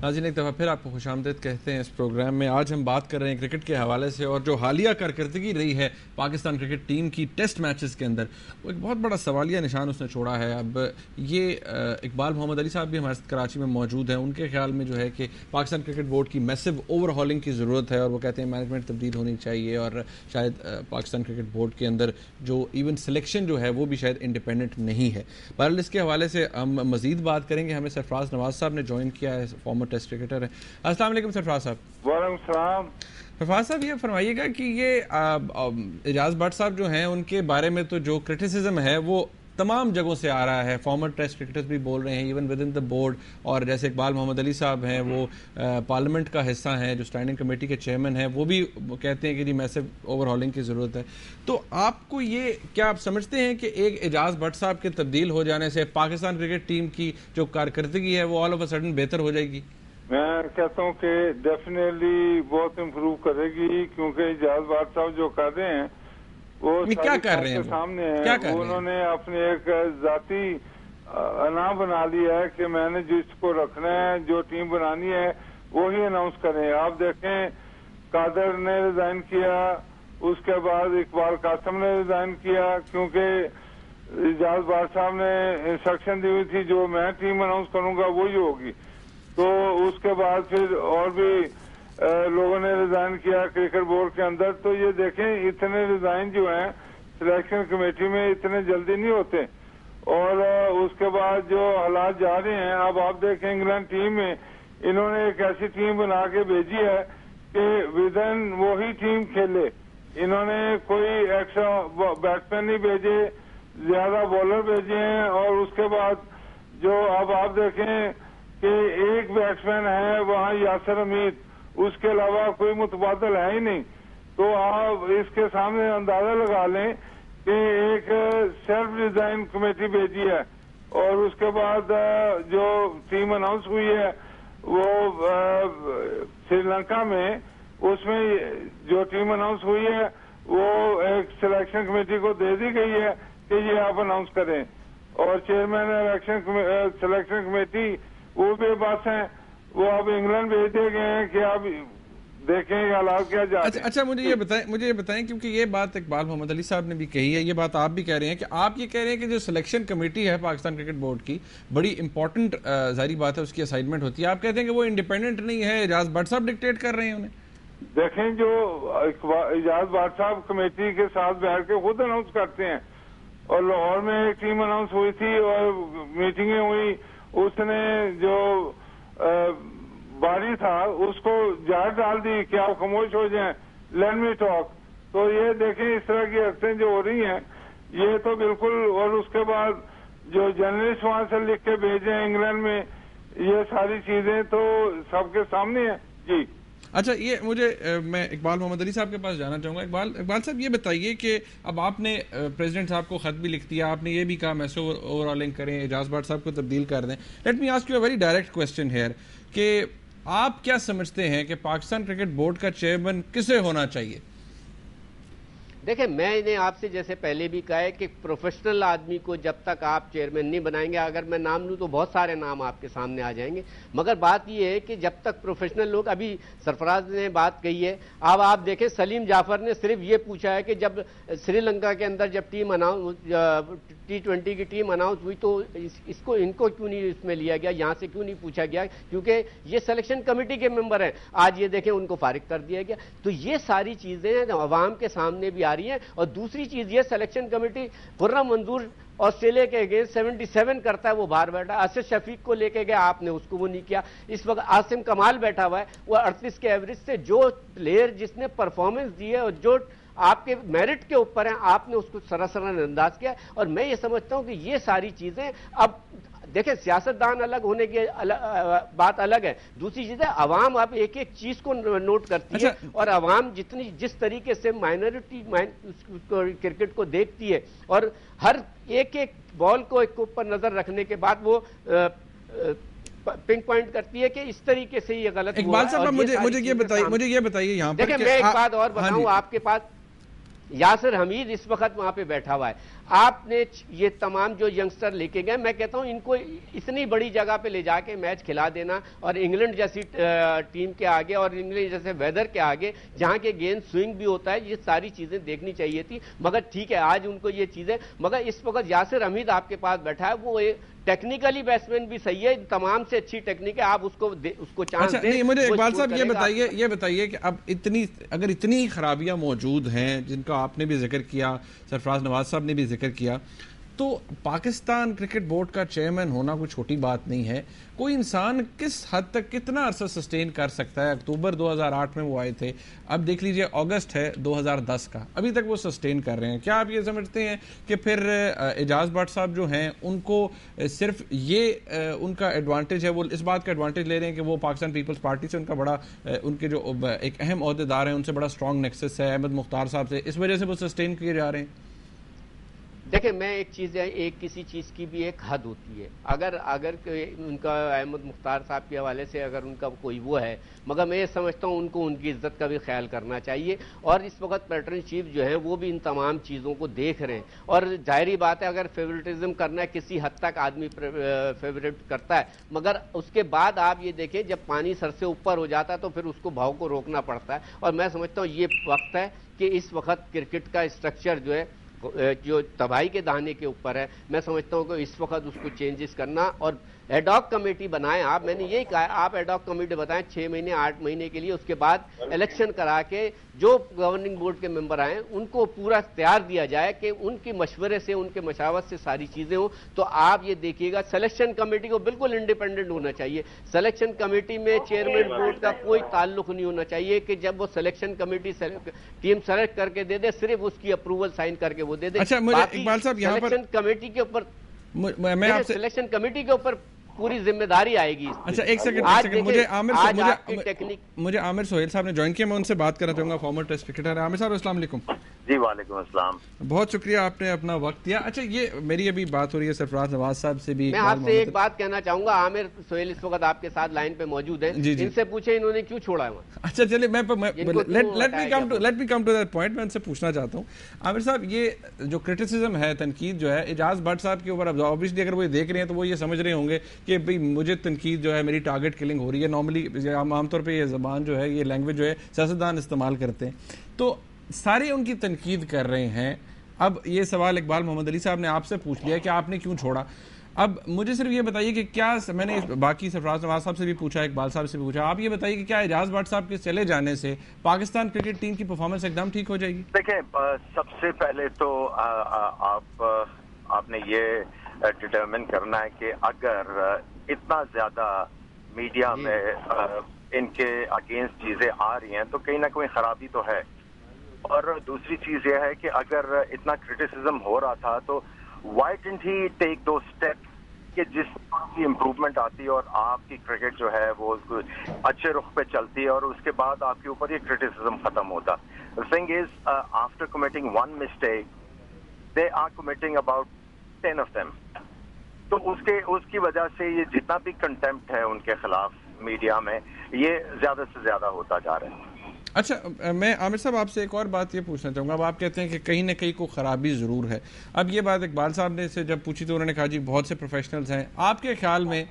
ناظرین ایک دفعہ پھر آپ کو خوش آمدید کہتے ہیں اس پروگرام میں. آج ہم بات کر رہے ہیں کرکٹ کے حوالے سے اور جو حالیہ کارکردگی رہی ہے پاکستان کرکٹ ٹیم کی ٹیسٹ میچز کے اندر, وہ ایک بہت بڑا سوالیہ نشان اس نے چھوڑا ہے. اب یہ اقبال محمد علی صاحب بھی ہمارے ساتھ کراچی میں موجود ہیں. ان کے خیال میں جو ہے کہ پاکستان کرکٹ بورڈ کی میسو اوور ہالنگ کی ضرورت ہے اور وہ کہتے ہیں مینجمنٹ تبدیل ہونی چاہیے اور شاید پاکستان کرکٹ بورڈ کے اندر جو ایون سلیکشن جو ہے وہ بھی شاید انڈیپینڈنٹ نہیں ہے. بہرحال اس کے حوالے سے ہم مزید بات کریں گے. ہمیں سرفراز نواز صاحب نے جوائن کیا ہے, فارمر ٹیسٹ کرکٹر ہے. السلام علیکم سرفراز صاحب. وعلیکم السلام. سرفراز صاحب یہ فرمائیے گا کہ یہ اعجاز بٹ صاحب جو ہیں ان کے بارے میں تو جو کرٹیسزم ہے وہ تمام جگہوں سے آ رہا ہے. فارمر ٹیسٹ کرکٹرز بھی بول رہے ہیں even with in the board, اور جیسے اقبال محمد علی صاحب ہیں وہ پارلیمنٹ کا حصہ ہیں, جو اسٹینڈنگ کمیٹی کے چیئرمین ہیں, وہ بھی کہتے ہیں کہ جی میسو اوور ہالنگ کی ضرورت ہے. تو آپ کو یہ کیا آپ سمجھتے ہیں کہ ایک اعجاز بٹ صاحب کے تبدیل ہو جانے سے پاکستان کرکٹ ٹیم کی جو کارکردگی ہے وہ آل آف اے سڈن بہتر ہو جائے گی؟ میں کہتا ہوں کہ ڈیفینیٹلی بہت امپروو کرے گی, کیونکہ اعجاز بٹ صاحب جو کر رہے ہیں وہ کیا کر رہے ہیں سامنے ہے. انہوں نے اپنے ایک ذاتی انا بنا لیا ہے کہ میں نے جس کو رکھنا ہے, جو ٹیم بنانی ہے وہی اناؤنس کریں. آپ دیکھیں قادر نے ریزائن کیا, اس کے بعد اقبال قاسم نے ریزائن کیا کیونکہ اعجاز بٹ صاحب نے انسٹرکشن دی ہوئی تھی جو میں ٹیم اناؤنس کروں گا وہی ہوگی. تو اس کے بعد پھر اور بھی لوگوں نے ریزائن کیا کرکٹ بورڈ کے اندر. تو یہ دیکھیں اتنے ریزائن جو ہیں سلیکشن کمیٹی میں اتنے جلدی نہیں ہوتے. اور اس کے بعد جو حالات جا رہے ہیں, اب آپ دیکھیں انگلینڈ ٹیم میں انہوں نے ایک ایسی ٹیم بنا کے بھیجی ہے کہ ودن وہی ٹیم کھیلے. انہوں نے کوئی ایکسٹرا بیٹسمین نہیں بھیجے, زیادہ بالر بھیجے ہیں. اور اس کے بعد جو اب آپ دیکھیں کہ ایک بیٹسمین ہے وہاں یاسر حمید, اس کے علاوہ کوئی متبادل ہے ہی نہیں. تو آپ اس کے سامنے اندازہ لگا لیں کہ ایک سیلف ڈیزائن کمیٹی بھیجی ہے. اور اس کے بعد جو ٹیم اناؤنس ہوئی ہے وہ سری لنکا میں, اس میں جو ٹیم اناؤنس ہوئی ہے وہ ایک سلیکشن کمیٹی کو دے دی گئی ہے کہ یہ آپ اناؤنس کریں. اور چیئرمین سلیکشن کمیٹی وہ بھی بس ہیں, وہ اب انگلینڈ بھیج دیے گئے ہیں کہ آپ دیکھیں حالات کیا جا رہے ہیں. اچھا مجھے یہ بتائیں کیونکہ یہ بات اقبال محمد علی صاحب نے بھی کہی ہے, یہ بات آپ بھی کہہ رہے ہیں کہ آپ یہ کہہ رہے ہیں کہ جو سلیکشن کمیٹی ہے پاکستان کرکٹ بورڈ کی بڑی امپورٹنٹ ظاہری بات ہے, اس کی اسائنمنٹ ہوتی ہے. آپ کہتے ہیں کہ وہ انڈیپینڈنٹ نہیں ہے, اعجاز بٹ صاحب ڈکٹیٹ کر رہے ہیں انہیں. دیکھیں جو اعجاز بٹ صاحب کمیٹی کے ساتھ بیٹھ کے خود اناؤنس کرتے ہیں. اور لاہور میں ایک ٹیم اناؤنس ہوئی تھی اور میٹنگیں ہوئی, اس نے جو باری تھا اس کو جار ڈال دی کہ آپ خاموش ہو جائیں, لیٹ می ٹاک. تو یہ دیکھیں اس طرح کی حرکتیں جو ہو رہی ہیں یہ تو بالکل. اور اس کے بعد جو جرنلسٹ وہاں سے لکھ کے بھیجے ہیں انگلینڈ میں, یہ ساری چیزیں تو سب کے سامنے ہیں. جی اچھا, یہ میں اقبال محمد علی صاحب کے پاس جانا چاہوں گا. اقبال صاحب یہ بتائیے کہ اب آپ نے پریزیڈنٹ صاحب کو خط بھی لکھ دیا, آپ نے یہ بھی کہا میسو اوور ہالنگ کریں, اعجاز بٹ صاحب کو تبدیل کر دیں. Let me ask you a very direct question here کہ آپ کیا سمجھتے ہیں کہ پاکستان کرکٹ بورڈ کا چیئرمین کسے ہونا چاہیے؟ دیکھیں میں نے آپ سے جیسے پہلے بھی کہا ہے کہ پروفیشنل آدمی کو جب تک آپ چیئرمین نہیں بنائیں گے, اگر میں نام لوں تو بہت سارے نام آپ کے سامنے آ جائیں گے, مگر بات یہ ہے کہ جب تک پروفیشنل لوگ, ابھی سرفراز نے بات کہی ہے, اب آپ دیکھیں سلیم جعفر نے صرف یہ پوچھا ہے کہ جب سری لنکا کے اندر جب T20 کی ٹیم اناؤنس ہوئی تو ان کو کیوں نہیں اس میں لیا گیا, یہاں سے کیوں نہیں پوچھا گیا, کیونکہ یہ سلیکشن کمیٹی کے ممبر ہیں. آج یہ دیکھیں ان کو فارغ کر دیا گیا. تو یہ ساری چیزیں عوام کے سامنے بھی آ رہی ہیں. اور دوسری چیز یہ سلیکشن کمیٹی خرم منظور آسٹریلیا کے اگینسٹ 77 کرتا ہے, وہ باہر بیٹھا. اسد شفیق کو لے کے گیا آپ نے, اس کو وہ نہیں کیا. اس وقت عاصم کمال بیٹھا ہوا ہے, وہ 38 کے ایوریج سے, جو پلیئر جس نے پرفارمنس دی ہے اور جو آپ کے میرٹ کے اوپر ہیں, آپ نے اس کو سراسر انداز کیا. اور میں یہ سمجھتا ہوں کہ یہ ساری چیزیں, اب دیکھیں سیاستدان الگ ہونے کی بات الگ ہے, دوسری چیز ہے عوام اب ایک ایک چیز کو نوٹ کرتی ہے. اور عوام جس طریقے سے مائنورٹی کرکٹ کو دیکھتی ہے اور ہر ایک بال کو ایک اوپر نظر رکھنے کے بعد وہ پنک پوائنٹ کرتی ہے کہ اس طریقے سے یہ غلط ہوا. اقبال صاحب مجھے یہ بتائیے یہاں پر, دیکھیں میں ایک بات اور بتاؤں آپ کے پاس, یاسر حمید اس وقت وہاں پہ بیٹھا ہوا ہے. آپ نے یہ تمام جو ینگسٹر لے کے گئے، میں کہتا ہوں ان کو اتنی بڑی جگہ پہ لے جا کے میچ کھلا دینا، اور انگلینڈ جیسی ٹیم کے آگے اور انگلینڈ جیسے ویدر کے آگے جہاں کے گیند سوئنگ بھی ہوتا ہے، یہ ساری چیزیں دیکھنی چاہیے تھی. مگر ٹھیک ہے آج ان کو یہ چیزیں، مگر اس وقت یاسر حمید آپ کے پاس بیٹھا ہے، وہ ٹیکنیکلی بیٹسمین بھی صحیح ہے، تمام سے اچھی ٹیکنیک ہے، آپ اس کو چانس دیں. نہیں مجھے اقبال صاحب یہ بتائیے کہ اب اگر اتنی خرابیاں موجود ہیں جن کا آپ نے بھی ذکر کیا، سرفراز نواز صاحب نے بھی ذکر کیا، تو پاکستان کرکٹ بورڈ کا چیئرمین ہونا کوئی چھوٹی بات نہیں ہے. کوئی انسان کس حد تک کتنا عرصہ سسٹین کر سکتا ہے؟ اکتوبر 2008 میں وہ آئے تھے، اب دیکھ لیجئے اگست ہے 2010 کا، ابھی تک وہ سسٹین کر رہے ہیں. کیا آپ یہ سمجھتے ہیں کہ پھر اعجاز بٹ صاحب جو ہیں ان کو صرف یہ ان کا ایڈوانٹیج ہے، وہ اس بات کا ایڈوانٹیج لے رہے ہیں کہ وہ پاکستان پیپلز پارٹی سے ان کا بڑا ان کے جو ایک اہم عہدیدار ہیں ان سے بڑا اسٹرانگ نیکسس ہے احمد مختار صاحب سے، اس وجہ سے وہ سسٹین کیے جا رہے ہیں؟ دیکھیں میں ایک چیز ہے، ایک کسی چیز کی بھی ایک حد ہوتی ہے. اگر ان کا احمد مختار صاحب کے حوالے سے اگر ان کا کوئی وہ ہے، مگر میں یہ سمجھتا ہوں ان کو ان کی عزت کا بھی خیال کرنا چاہیے. اور اس وقت پیٹرن چیف جو ہیں وہ بھی ان تمام چیزوں کو دیکھ رہے ہیں. اور ظاہری بات ہے اگر فیوریٹزم کرنا ہے، کسی حد تک آدمی فیوریٹ کرتا ہے، مگر اس کے بعد آپ یہ دیکھیں جب پانی سر سے اوپر ہو جاتا ہے تو پھر اس کو بہاؤ کو روکنا پڑتا ہے. اور میں سمجھتا ہوں یہ وقت ہے کہ اس وقت کرکٹ کا اسٹرکچر جو ہے جو تباہی کے دہانے کے اوپر ہے، میں سمجھتا ہوں کہ اس وقت اس کو چینجز کرنا اور ایڈ ہاک کمیٹی بنائیں. آپ میں نے یہی کہا آپ ایڈ ہاک کمیٹی بتائیں 6 مہینے 8 مہینے کے لیے، اس کے بعد الیکشن کرا کے جو گورننگ بورڈ کے ممبر آئیں ان کو پورا اختیار دیا جائے کہ ان کے مشورے سے ان کے مشاورت سے ساری چیزیں ہوں. تو آپ یہ دیکھیے گا سلیکشن کمیٹی کو بالکل انڈیپینڈنٹ ہونا چاہیے. سلیکشن کمیٹی میں چیئرمین بورڈ کا کوئی تعلق نہیں ہونا چاہیے کہ جب وہ سلیکشن کمیٹی ٹیم سلیکٹ کر کے دے دے صرف اس کی اپروول سائن کر کے وہ دے دے. اقبال صاحب یہاں پر سلیکشن کمیٹی کے اوپر سلیکشن کمیٹی کے اوپر پوری ذمہ داری آئے گی. اچھا ایک سیکنڈ مجھے عامر سہیل صاحب نے جوائن کیا، میں ان سے بات کرنا چاہوں گا، فارمر ٹیسٹ کرکٹر. عامر صاحب السلام علیکم. جی وعلیکم السلام، بہت شکریہ آپ نے اپنا وقت دیا. اچھا یہ میری ابھی بات ہو رہی ہے سرفراز نواز صاحب سے بھی، میں آپ سے ایک بات کہنا چاہوں گا. عامر سہیل اس وقت آپ کے ساتھ لائن پہ موجود ہیں، ان سے پوچھیں انہوں نے کیوں چھوڑا ہے وہاں. اچھا چلے let me come to that point. میں ان سے پوچھنا چاہتا ہوں عامر صاحب، یہ جو کرٹیسزم ہے، تنقید جو ہے اعجاز بٹ صاحب کے اوپر، اب obviously اگر وہ دیکھ رہے ہیں تو وہ یہ سمجھ رہے ہوں گے کہ بھئی مجھے تنقید جو ہے میری ٹارگٹ کلنگ ہو رہی ہے. نارملی عام طور پہ یہ زبان جو ہے، یہ لینگویج جو ہے سیاستدان استعمال کرتے ہیں، تو سارے ان کی تنقید کر رہے ہیں. اب یہ سوال اقبال محمد علی صاحب نے آپ سے پوچھ لیا کہ آپ نے کیوں چھوڑا. اب مجھے صرف یہ بتائیے کہ کیا، میں نے باقی سرفراز نواز صاحب سے بھی پوچھا، اقبال صاحب سے بھی پوچھا، آپ یہ بتائیے کہ کیا اعجاز بٹ صاحب کے چلے جانے سے پاکستان کرکٹ ٹیم کی پرفارمنس ایک دم ٹھیک ہو جائے گی؟ دیکھیں سب سے پہلے تو آپ نے یہ ڈٹرمن کرنا ہے کہ اگر اتنا زیادہ میڈیا میں ان کے اگینسٹ چیزیں آ رہی ہیں تو کہیں نہ کوئی خرابی تو ہے. اور دوسری چیز یہ ہے کہ اگر اتنا کرٹیسزم ہو رہا تھا تو وائی ڈنٹ ہی ٹیک دو اسٹیپ کہ جس کی امپروومنٹ آتی اور آپ کی کرکٹ جو ہے وہ اچھے رخ پہ چلتی ہے اور اس کے بعد آپ کے اوپر یہ کرٹیسزم ختم ہوتا. The thing is, after committing one mistake, they are committing about 10 of them. تو اس کی وجہ سے یہ جتنا بھی کنٹمپٹ ہے ان کے خلاف میڈیا میں، یہ زیادہ سے زیادہ ہوتا جا رہا ہے. اچھا میں عامر صاحب آپ سے ایک اور بات یہ پوچھنا چاہوں گا. اب آپ کہتے ہیں کہ کہیں نہ کہیں کو خرابی ضرور ہے. اب یہ بات اقبال صاحب نے سے جب پوچھی تو انہوں نے کہا جی بہت سے پروفیشنلز ہیں. آپ کے خیال میں،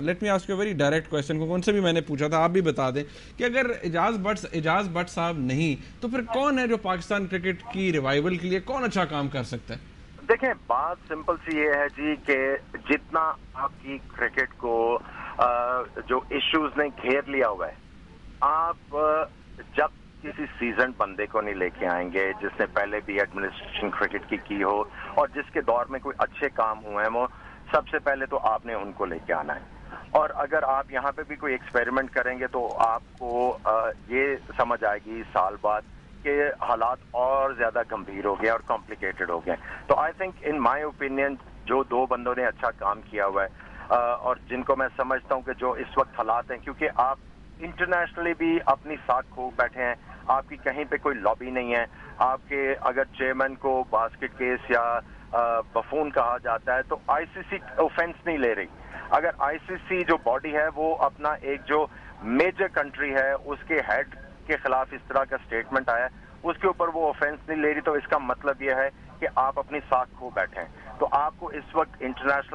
late me ask you very direct question, کیونکہ ان سے بھی میں نے پوچھا تھا، آپ بھی بتا دیں کہ اگر اعجاز بٹ صاحب نہیں تو پھر کون ہے جو پاکستان کرکٹ کی ریوائول کے لیے کون اچھا کام کر سکتا ہے؟ دیکھیں بات سمپل سی یہ ہے جی کہ جتنا آپ کی کرکٹ کو جو ایشوز نے گھیر لیا ہوا ہے، آپ جب کسی سیزن بندے کو نہیں لے کے آئیں گے جس نے پہلے بھی ایڈمنسٹریشن کرکٹ کی ہو اور جس کے دور میں کوئی اچھے کام ہوئے ہیں، وہ سب سے پہلے تو آپ نے ان کو لے کے آنا ہے. اور اگر آپ یہاں پہ بھی کوئی ایکسپیریمنٹ کریں گے تو آپ کو یہ سمجھ آئے گی سال بعد کہ حالات اور زیادہ گمبھیر ہو گئے اور کمپلیکیٹڈ ہو گئے. تو I think in my opinion جو 2 بندوں نے اچھا کام کیا ہوا ہے اور جن کو میں سمجھتا ہوں کہ جو اس وقت حالات ہیں، کیونکہ آپ انٹرنیشنلی بھی اپنی ساتھ کھو بیٹھے ہیں، آپ کی کہیں پہ کوئی لابی نہیں ہے. آپ کے اگر چیئرمین کو باسکٹ کیس یا بفون کہا جاتا ہے تو آئی سی سی اوفینس نہیں لے رہی. اگر آئی سی سی جو باڈی ہے وہ اپنا ایک جو میجر کنٹری ہے اس کے ہیڈ کے خلاف اس طرح کا سٹیٹمنٹ آیا، اس کے اوپر وہ اوفینس نہیں لے رہی، تو اس کا مطلب یہ ہے کہ آپ اپنی ساکھ کھو بیٹھیں. تو آپ کو اس وقت انٹرنیشنل